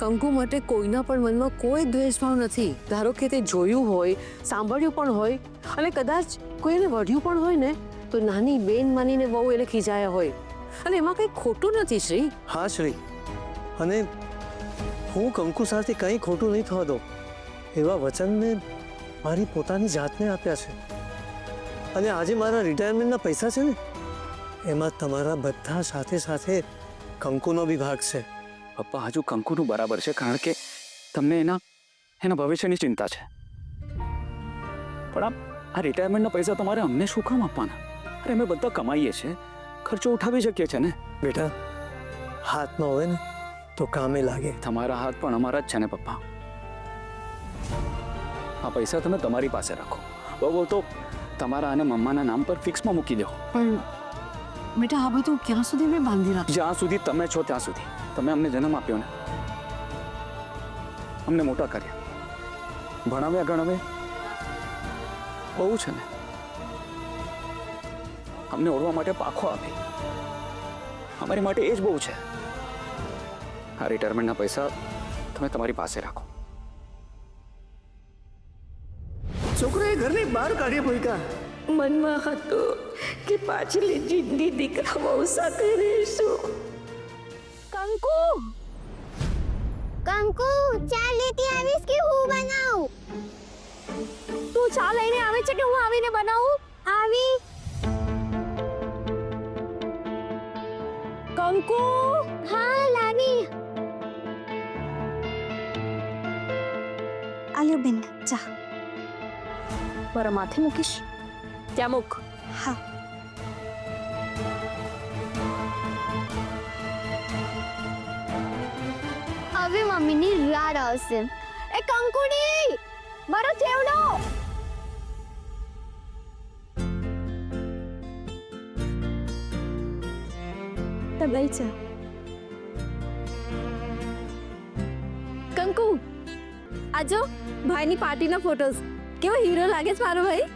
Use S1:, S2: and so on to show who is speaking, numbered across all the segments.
S1: કંકુ માટે કોઈના પણ મનમાં કોઈ દ્વેષભાવ નથી. ધારો કે તે જોયું હોય, સાંભળ્યું પણ હોય અને કદાચ કોઈને વઢ્યું પણ હોય ને તો નાની બેન માનીને વહુ એને ખીજાયા હોય અને એમાં કંઈ ખોટું નથી શ્રી.
S2: હા શ્રી, અને હું કંકુ સાથે કંઈ ખોટું નહીં થવા દઉં એવા વચન મેં મારી પોતાની જાતને આપ્યા છે. અને આજે મારા રિટાયરમેન્ટના પૈસા છે ને એમાં તમારા બધા સાથે સાથે કંકુનો બી ભાગ છે.
S3: પપ્પા હજુ કંકુનું બરાબર છે, કારણ કે તમને એના ભવિષ્યની ચિંતા છે. પણ આ રિટાયરમેન્ટના પૈસા તમારે અમને શું કામ આપવાના? અરે અમે બધા કમાઈએ છીએ, ખર્ચો ઉઠાવી શકીએ છીએ ને.
S2: બેટા, હાથમાં હોય ને તો કામે લાગે.
S3: તમારા હાથ પણ અમારા જ છે ને પપ્પા. આ પૈસા તમે તમારી પાસે રાખો. બહુ તો તમારા અને મમ્માના નામ પર ફિક્સમાં મૂકી દો.
S1: પણ બેટા આ બધું ક્યાં સુધી મેં બાંધી રાખું?
S3: જ્યાં સુધી તમે છો ત્યાં સુધી. તમે અમને જન્મ આપ્યો ને, અમને મોટા કર્યા, ભણાવ્યા ગણાવ્યા, બહુ છે ને. અમને ઓળવા માટે પાખો આપી, અમારી માટે એ જ બહુ છે. આ રિટાયરમેન્ટના પૈસા તમે તમારી પાસે રાખો.
S2: છોકરાએ ઘરની બહાર કાઢી મૂક્યા.
S4: મનમાં હતું કે પાછલી જિંદગી દીકરા બહુ સાથે રહીશું.
S5: કંકુ, કંકુ ચા લેતી આવીશ કે હું બનાવું?
S4: તું ચા લઈને આવે છે કે હું આવીને બનાવું?
S5: આવી.
S4: કંકુ,
S5: હા લાવી. આલ્યો બેન ચા.
S4: મારા માથે મૂકીશ? ત્યાં મૂક.
S5: હા. હવે મમ્મીની રાડ આવશે. એ કંકુડી, મારો ચેવડો.
S4: તો ગઈ છે. કંકુ, આજો ભાઈની પાર્ટીના ફોટોસ. કેવો હીરો લાગે છે મારો ભાઈ.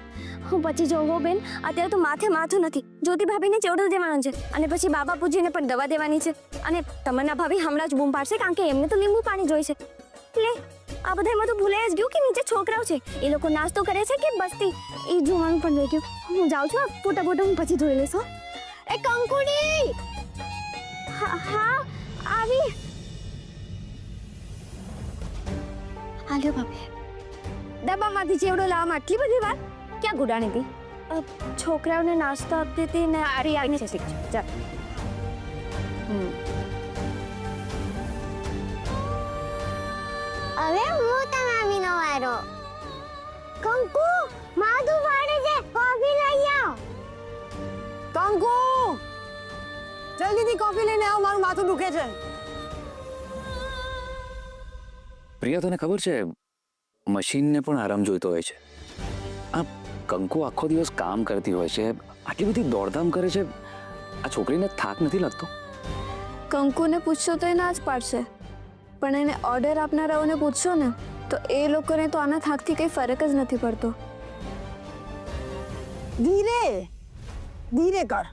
S5: હું પછી જોવો બેન, અત્યારે તો માથે માથું નથી. જ્યોતિ ભાભીને ચેવડો દેવાનો છે અને પછી બાબા પૂજીને પણ દવા દેવાની છે. અને તમન્ના ભાભી હમણાં જ બૂમ પાડશે, કારણ કે એમને તો લીંબુ પાણી જોઈશે. લે, આ બધા એમાં તો ભૂલાઈ જ ગયું કે નીચે છોકરાઓ છે, એ લોકો નાસ્તો કરે છે કે બસતી, એ જોવાનું પણ રહી ગયું. હું જાઉં છું, ફોટા ફોટા હું પછી ધોઈ લઈશ. એ કંકુડી, હા આવી. હાલ્યો ભાભી.
S4: ડબ્બામાંથી ચેવડો લાવવામાં આટલી બધી વાર ક્યાં ગુડાણી હતી?
S5: છોકરાઓને નાસ્તો આપતી હતી ને
S4: આરી આવીને છે. ઠીક છે, ચાલ.
S5: હવે હું તમામીનો વારો. કંકુ, માથું ફાડે છે, કોફી લઈ આવ.
S1: કંકુ, જલ્દીથી કોફી લઈને આવ, મારું માથું દુખે છે.
S3: પ્રિયા, તને ખબર છે મશીનને પણ આરામ જોઈતો હોય છે. આ કંકુ આખો દિવસ કામ કરતી હોય છે, આટલી બધી દોડધામ કરે છે, આ છોકરીને થાક નથી લાગતો?
S4: કંકુને પૂછશો તો એ ના જ પાડશે, પણ એને ઓર્ડર આપનારાઓને પૂછશો ને તો એ લોકોને તો આના થાકથી કંઈ ફરક જ નથી પડતો.
S1: ધીરે ધીરે કર.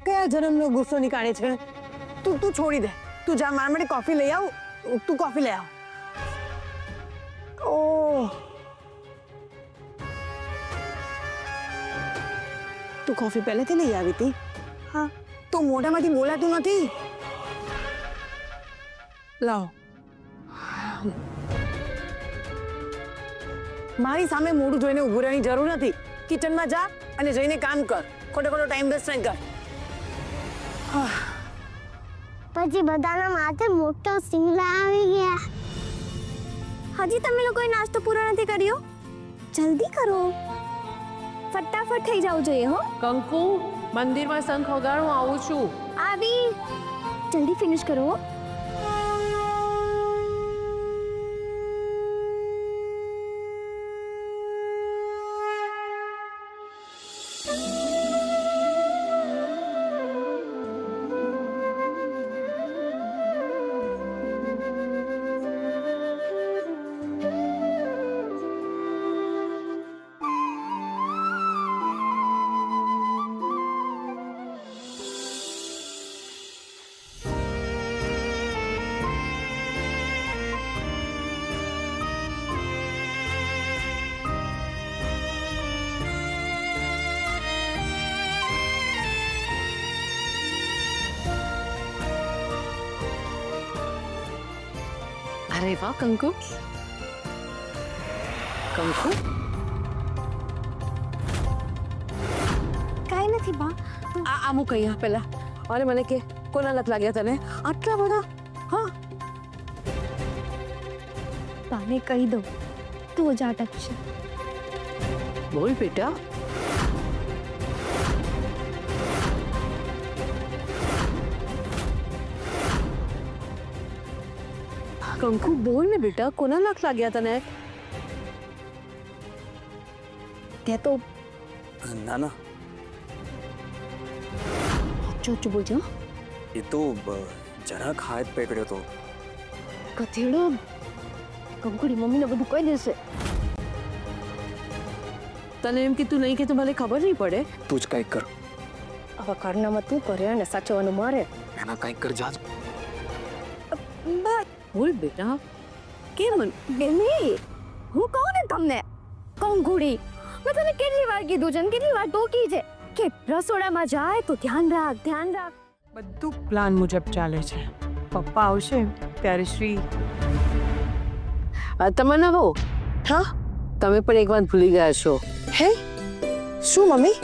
S1: કયા જન્મનો ગુસ્સો નીકાળે છે? તું છોડી દે. તું જા, મારા માટે કોફી લઈ આવ. તું કોફી લઈ આવ. ઓહ, તું કોફી પહેલેથી લઈ આવી હતી?
S5: હા.
S1: તો મોઢામાંથી બોલાતું નથી. લાવ. મારી સામે મોઢું જોઈને ઊભું રહેવાની જરૂર નથી. કિચનમાં જા અને જઈને કામ કર. ખોટો ટાઈમ વેસ્ટ નહીં કર.
S5: પછી બધાના માથે મોટો સિંગલા આવી ગયા.
S4: હજી તમે લોકોએ નાસ્તો પૂરો નથી કર્યો? જલ્દી કરો, ફટાફટ થઈ જવું જોઈએ. હો
S6: કંકુ, મંદિરમાં શંખ વગાડું, આવું છું.
S4: આવી. જલ્દી ફિનિશ કરો.
S1: અરે વાહ કંકુ, કંકુ
S5: કાંઈ નથી બા.
S1: આ મૂક અહીંયા પેલા. અરે મને કે કોના લત લાગ્યા તને આટલા બધા? હા
S5: બાને કહી દો તો જ અટકશે.
S1: બોલ બેટા. કંકુ બોલ ને બેટા, કોના લત લાગ્યા તને?
S5: તે તો
S3: ના ના,
S5: ચોચું બોલજો.
S3: એ તો જરાક હાથ પકડ્યો તો.
S5: કથેડો કંકુડી મમ્મીને બધું કહી દેશે.
S1: તને એમ કીધું નહીં કે તું મને ખબર નહીં પડે?
S3: તું જ કંઈક કર.
S5: હવે કારનામાં તું કરે અને સાચવવાનું મારે.
S3: એના કંઈક કર જા.
S1: બોલ બેટા, કેમ?
S5: બેની હું કહું ને તમને કંકુડી, મેં તને કેટલી વાર કીધું છે ને કેટલી વાર ટોકી છે કે રસોડામાં જાય તો ધ્યાન રાખ, ધ્યાન રાખ.
S6: બધું પ્લાન મુજબ ચાલે છે. પપ્પા આવશે ત્યારે શ્રી
S1: તમન્ના બહુ,
S7: હા
S1: તમે પણ એક વાત ભૂલી ગયા છો.
S7: હે શું મમ્મી?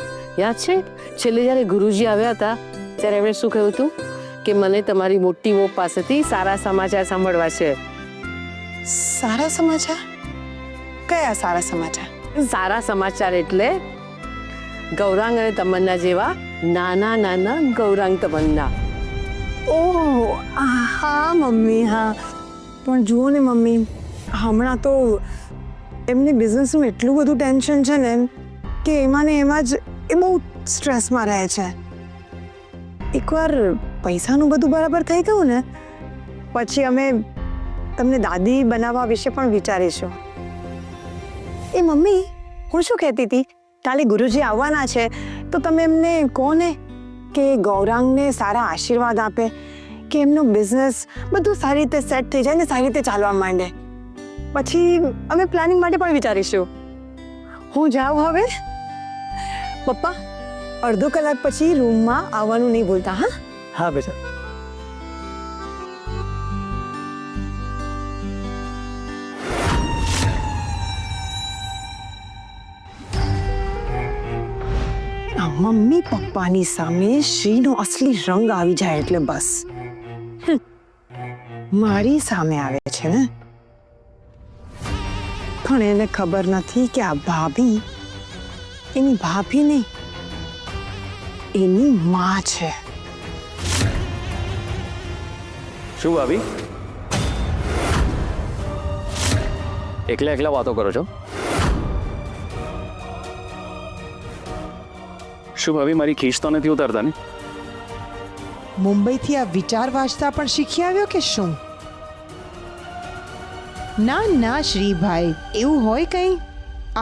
S1: યાદ છે છેલ્લે જ્યારે ગુરુજી આવ્યા હતા ત્યારે એમણે શું કહ્યું હતું કે મને તમારી મોટી વહુ પાસેથી સારા સમાચાર સાંભળવા છે.
S7: સારા સમાચાર? કયા સારા સમાચાર?
S1: સારા સમાચાર એટલે ગૌરાંગ અને તમન્ના જેવા નાના નાના ગૌરાંગ તમન્ના.
S7: ઓહ હા મમ્મી, હા. પણ જુઓ ને મમ્મી, હમણાં તો એમને બિઝનેસનું એટલું બધું ટેન્શન છે ને કે એમાં ને એમાં જ એ બહુ સ્ટ્રેસમાં રહે છે. એકવાર પૈસાનું બધું બરાબર થઈ ગયું ને પછી અમે તમને દાદી બનાવવા વિશે પણ વિચારીશું. એ મમ્મી, હું શું કહેતી હતી, કાલે ગુરુજી આવવાના છે તો તમે એમને કહો ને કે ગૌરાંગને સારા આશીર્વાદ આપે કે એમનો બિઝનેસ બધું સારી રીતે સેટ થઈ જાય ને સારી રીતે ચાલવા માંડે. પછી અમે પ્લાનિંગ માટે પણ વિચારીશું. હું જાઉં હવે. પપ્પા અડધો કલાક પછી રૂમમાં આવવાનું નહીં ભૂલતા. હા
S2: હા બેટા.
S7: મમ્મી પપ્પાની સામે શ્રીનો અસલી રંગ આવી જાય એટલે બસ. મારી સામે આવે છે ને, પણ એને ખબર નથી કે આ ભાભી એની ભાભી નહીં, એની માં છે.
S3: શું ભાભી, એકલા એકલા વાતો કરો છો? શું ભાભી મારી ખીચ તો નથી ઉતારતા ને?
S8: મુંબઈથી આ વિચાર વાંચતા પણ શીખી આવ્યો કે શું? ના ના શ્રીભાઈ, એવું હોય કંઈ?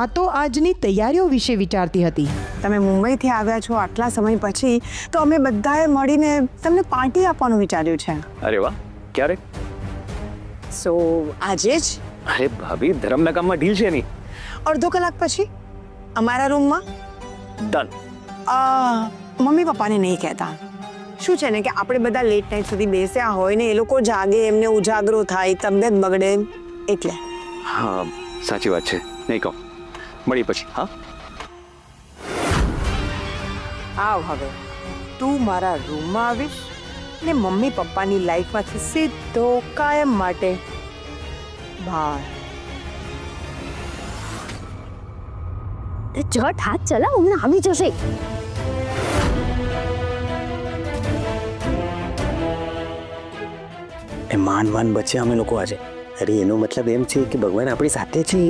S8: આ તો આજની તૈયારીઓ વિશે વિચારતી હતી.
S7: તમે મુંબઈથી આવ્યા છો આટલા સમય પછી તો અમે બધાએ મળીને તમને પાર્ટી આપવાનું વિચાર્યું છે.
S3: અરે વાહ, ક્યારે?
S7: સો આજે જ
S3: અરે ભાભી, ધર્મના કામમાં ઢીલ છે નહીં.
S7: અડધો કલાક પછી અમારા રૂમમાં.
S3: ડન.
S7: મમ્મી પપ્પાને નહીં કહેતા. શું છે ને કે આપણે બધા લેટ નાઇટ સુધી બેસ્યા હોય ને એ લોકો જાગે, એમને ઉજાગરો થાય, તબિયત બગડે એટલે.
S3: હા સાચી વાત છે, નહીં કહો. મળી પછી. હા
S8: આવ હવે, તું મારા રૂમમાં આવીશ ને મમ્મી પપ્પાની લાઈફમાંથી સીધો કાયમ માટે બહાર.
S5: જટ હાથ ચલાવ, હમણાં આવી જશે.
S2: એ માંડ માંડ બચ્યા અમે લોકો આજે. અરે એનો મતલબ એમ છે કે ભગવાન આપણી સાથે છે.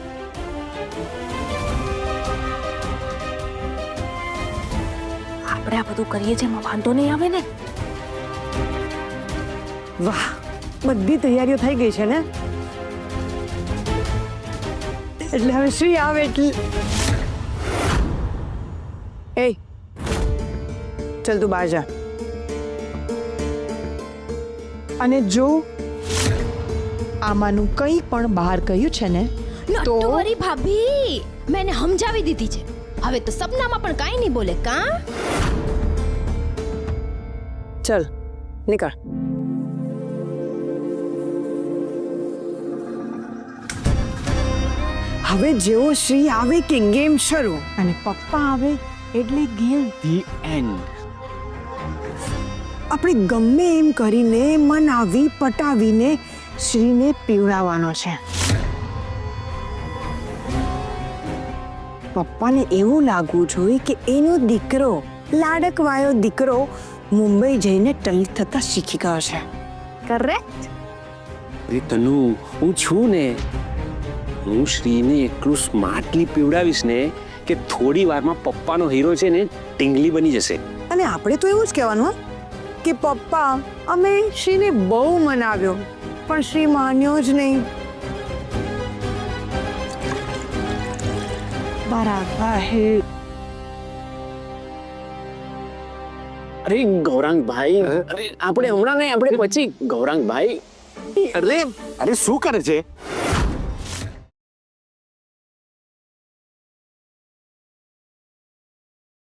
S5: આપણે આ બધું કરીએ છીએ એમાં વાંધો નહીં આવે ને?
S7: વાહ, બધી તૈયારીઓ થઈ ગઈ છે ને. એટલે હવે શ્રી આવે એટલે એ ચલ તું બહાર જા.
S8: અને જો આમાંનું કંઈ પણ બહાર કહ્યું છે ને તો
S9: અરે ભાભી, મેં એને સમજાવી દીધી છે. હવે તો સપનામાં પણ કાંઈ નહીં બોલે. કાં
S7: ચલ નીકળ. હવે જેવો શ્રી આવે કે ગેમ શરૂ અને પપ્પા આવે એટલે ગેમ
S3: ધી એન્ડ.
S7: આપણે ગમે એમ કરીને મનાવી પટાવીને શ્રીને પીવડાવવાનો છે. પપ્પાને એવું લાગવું જોઈએ કે એનો દીકરો લાડકવાયો દીકરો મુંબઈ જઈને ટલી થતા શીખી ગયો છે.
S5: કરેક્ટ.
S10: અરે તનુ, હું છું ને. હું શ્રીને એટલું સ્માર્ટલી પીવડાવીશ ને કે થોડી વારમાં પપ્પાનો હીરો છે ને ટીંગલી બની જશે.
S7: અને આપણે તો એવું જ કહેવાનું હો કે પપ્પા અમે શ્રીને બહુ મનાવ્યો પણ શ્રી માન્યો જ નહીં. બરાબર.
S10: અરે ગૌરાંગભાઈ, અરે આપણે હમણાં નહીં, આપણે પછી. ગૌરાંગભાઈ,
S11: અરે અરે શું કરે છે?